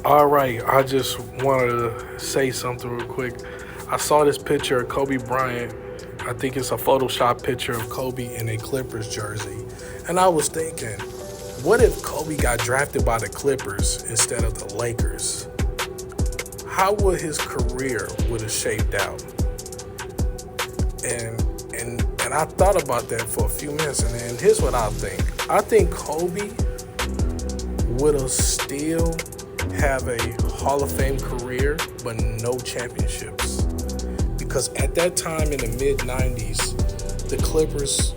All right, I just wanted to say something real quick. I saw this picture of Kobe Bryant. I think it's a Photoshop picture of Kobe in a Clippers jersey. And I was thinking, what if Kobe got drafted by the Clippers instead of the Lakers? How would his career would have shaped out? And and I thought about that for a few minutes, and then here's what I think. I think Kobe would have still have a Hall of Fame career, but no championships. Because at that time in the mid '90s, the Clippers,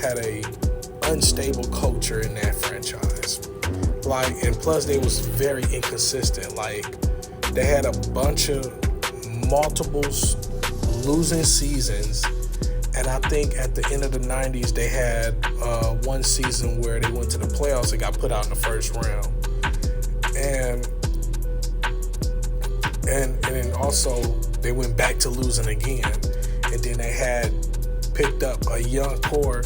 had a unstable culture in that franchise. And plus they was very inconsistent. They had a bunch of multiple losing seasons, and I think at the end of the '90s they had one season where they went to the playoffs and got put out in the first round. And then also they went back to losing again, and then they had picked up a young core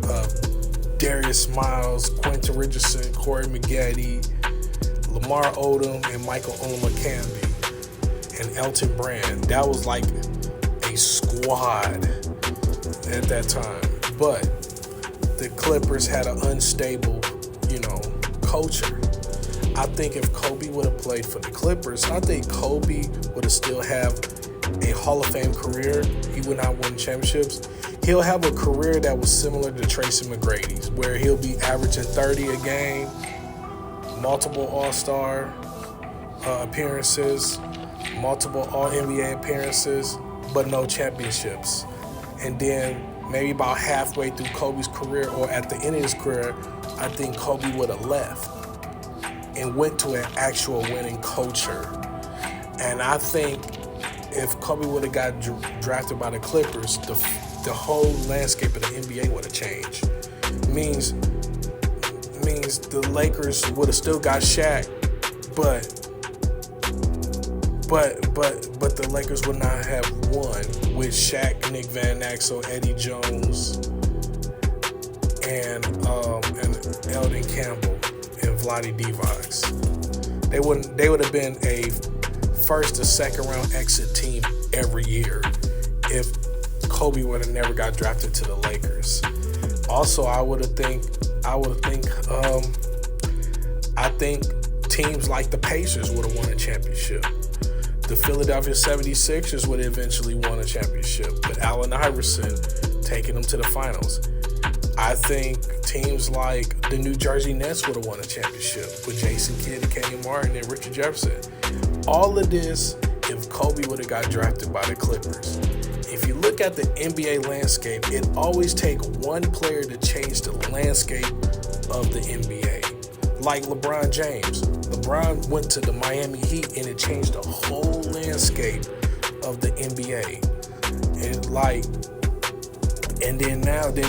of Darius Miles, Quentin Richardson, Corey Maggette, Lamar Odom, and Michael Olamakambi, and Elton Brand. That was like a squad at that time. But the Clippers had an unstable, culture. I think if Kobe would have played for the Clippers, I think Kobe would have still have a Hall of Fame career. He would not win championships. He'll have a career that was similar to Tracy McGrady's, where he'll be averaging 30 a game, multiple All-Star appearances, multiple All-NBA appearances, but no championships. And then maybe about halfway through Kobe's career, or at the end of his career, I think Kobe would have left and went to an actual winning culture. And I think if Kobe would have got drafted by the Clippers, the whole landscape of the NBA would have changed. Means the Lakers would have still got Shaq, but the Lakers would not have won with Shaq, Nick Van Exel, Eddie Jones, and Eldon Campbell and Vlade Divac. They would have been a first or second round exit team every year if Kobe would have never got drafted to the Lakers. Also, I think teams like the Pacers would have won a championship. The Philadelphia 76ers would have eventually won a championship with Allen Iverson taking them to the finals. I think teams like the New Jersey Nets would have won a championship with Jason Kidd, Kenny Martin, and Richard Jefferson. All of this if Kobe would have got drafted by the Clippers. If you look at the NBA landscape, it always takes one player to change the landscape of the NBA. Like LeBron James. LeBron went to the Miami Heat and it changed the whole landscape of the NBA. And then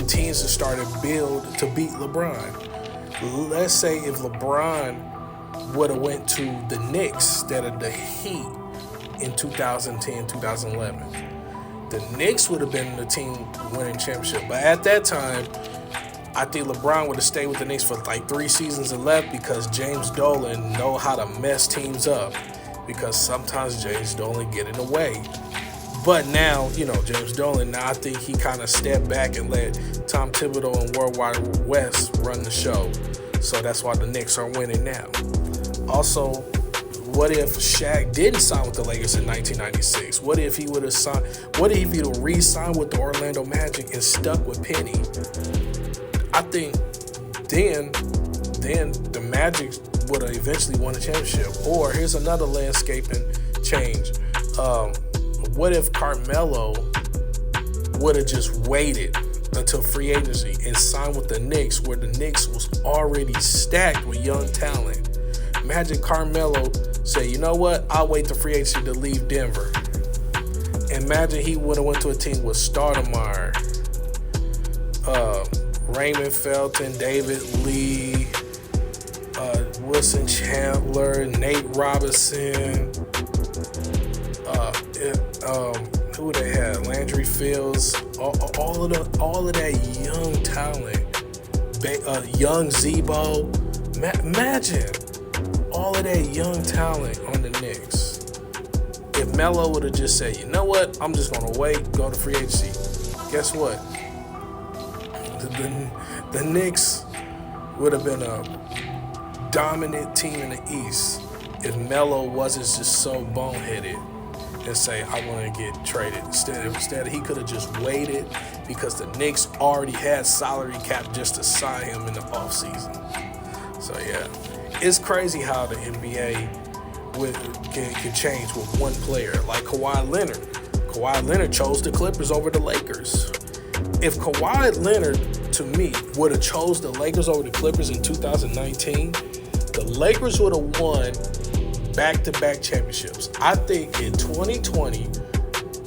teams have started build to beat LeBron. Let's say if LeBron would have went to the Knicks instead of the Heat in 2010, 2011. The Knicks would have been the team winning championship. But at that time, I think LeBron would have stayed with the Knicks for like 3 seasons and left because James Dolan know how to mess teams up. Because sometimes James Dolan get in the way. But now, James Dolan, now I think he kind of stepped back and let Tom Thibodeau and Worldwide West run the show. So that's why the Knicks are winning now. Also, what if Shaq didn't sign with the Lakers in 1996? What if he would have signed? What if he would have re-signed with the Orlando Magic and stuck with Penny? I think then the Magic would have eventually won a championship. Or here's another landscaping change. What if Carmelo would have just waited until free agency and signed with the Knicks, where the Knicks was already stacked with young talent? Imagine Carmelo say, you know what, I'll wait the free agency to leave Denver. Imagine he would have went to a team with Stoudemire, Raymond Felton, David Lee, Wilson Chandler, Nate Robinson, who they had, Landry Fields, all of that young talent, young Zebo. Imagine all all of that young talent on the Knicks, if Melo would have just said, you know what, I'm just going to wait, go to free agency, guess what? The Knicks would have been a dominant team in the East if Melo wasn't just so boneheaded and say, I want to get traded. Instead, he could have just waited because the Knicks already had salary cap just to sign him in the offseason. So, yeah, it's crazy how the NBA can change with one player. Like Kawhi Leonard. Kawhi Leonard chose the Clippers over the Lakers. If Kawhi Leonard, to me, would have chose the Lakers over the Clippers in 2019, the Lakers would have won back-to-back championships. I think in 2020,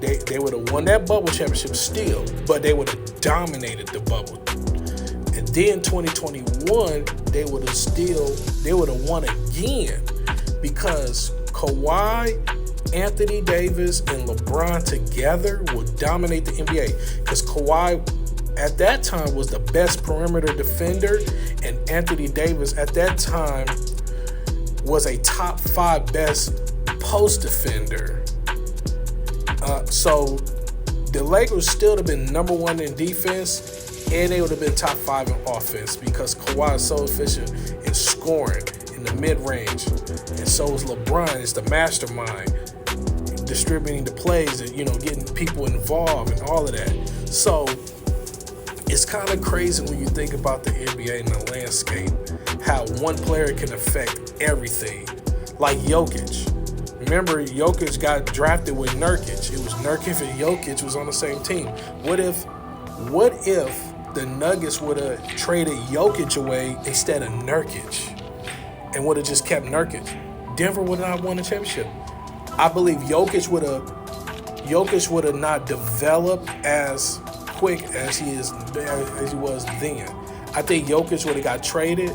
they would have won that bubble championship still, but they would have dominated the bubble. And then 2021, they would have won again because Kawhi, Anthony Davis, and LeBron together would dominate the NBA because Kawhi at that time was the best perimeter defender, and Anthony Davis at that time was a top 5 best post defender. So the Lakers still would have been number 1 in defense, and they would have been top 5 in offense because Kawhi is so efficient in scoring in the mid-range, and so is LeBron. It's the mastermind, distributing the plays and, getting people involved and all of that. So it's kind of crazy when you think about the NBA and the landscape, how one player can affect everything. Like Jokic. Remember, Jokic got drafted with Nurkic. It was Nurkic and Jokic was on the same team. What if the Nuggets would have traded Jokic away instead of Nurkic and would have just kept Nurkic? Denver would not have won the championship. I believe Jokic would have not developed as quick as he was then. I think Jokic would have got traded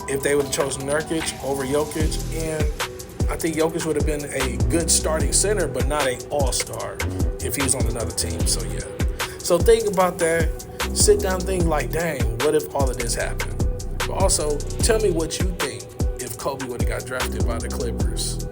if they would have chosen Nurkic over Jokic, and I think Jokic would have been a good starting center, but not an all-star if he was on another team. So yeah. So think about that. Sit down and think like, dang, what if all of this happened? But also, tell me what you think if Kobe would have got drafted by the Clippers.